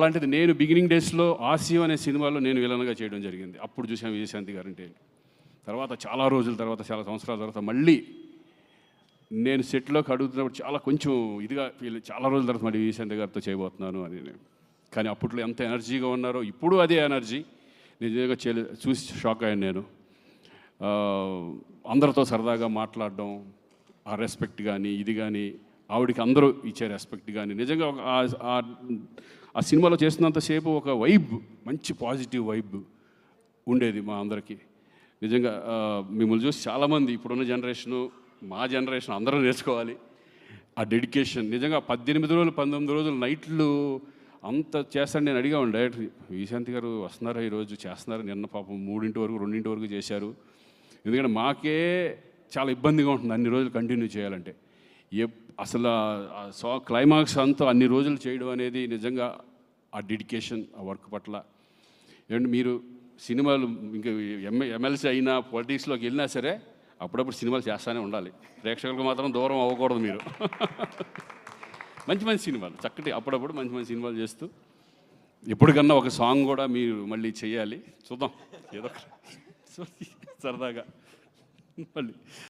అలాంటిది నేను బిగినింగ్ డేస్లో ఆసియో అనే సినిమాలో నేను విలన్గా చేయడం జరిగింది. అప్పుడు చూసాను విజయశాంతి గారంటే. తర్వాత చాలా రోజుల తర్వాత, చాలా సంవత్సరాల తర్వాత మళ్ళీ నేను సెట్లోకి అడుగుతున్నప్పుడు చాలా కొంచెం ఇదిగా చాలా రోజుల తర్వాత మళ్ళీ విజయశాంతి గారితో చేయబోతున్నాను అని. కానీ అప్పట్లో ఎంత ఎనర్జీగా ఉన్నారో ఇప్పుడు అదే ఎనర్జీ. నిజంగా చూసి షాక్ అయ్యాను నేను. అందరితో సరదాగా మాట్లాడడం, ఆ రెస్పెక్ట్ కానీ ఇది కానీ, ఆవిడికి అందరూ ఇచ్చే రెస్పెక్ట్ కానీ, నిజంగా ఆ సినిమాలో చేస్తున్నంతసేపు ఒక వైబ్, మంచి పాజిటివ్ వైబ్ ఉండేది మా అందరికీ. నిజంగా మిమ్మల్ని చూసి చాలామంది ఇప్పుడున్న జనరేషను, మా జనరేషన్ అందరూ నేర్చుకోవాలి ఆ డెడికేషన్. నిజంగా 18 రోజులు 19 రోజులు నైట్లు అంత చేస్తాను. నేను అడిగా డైరెక్టర్, విజయశాంతి గారు వస్తున్నారా ఈరోజు, చేస్తున్నారు, నిన్న పాపం 3 వరకు 2 వరకు చేశారు. ఎందుకంటే మాకే చాలా ఇబ్బందిగా ఉంటుంది అన్ని రోజులు కంటిన్యూ చేయాలంటే. అసలు క్లైమాక్స్ అంతా అన్ని రోజులు చేయడం అనేది నిజంగా ఆ డెడికేషన్, ఆ వర్క్ పట్ల. ఏమంటే మీరు సినిమాలు ఇంకా ఎమ్మెల్సీ అయినా పాలిటిక్స్లోకి వెళ్ళినా సరే అప్పుడప్పుడు సినిమాలు చేస్తూనే ఉండాలి. ప్రేక్షకులకు మాత్రం దూరం అవ్వకూడదు మీరు. మంచి మంచి సినిమాలు, చక్కటి అప్పుడప్పుడు మంచి మంచి సినిమాలు చేస్తూ ఎప్పటికన్నా ఒక సాంగ్ కూడా మీరు మళ్ళీ చేయాలి. చూద్దాం ఏదో సరదాగా మళ్ళీ.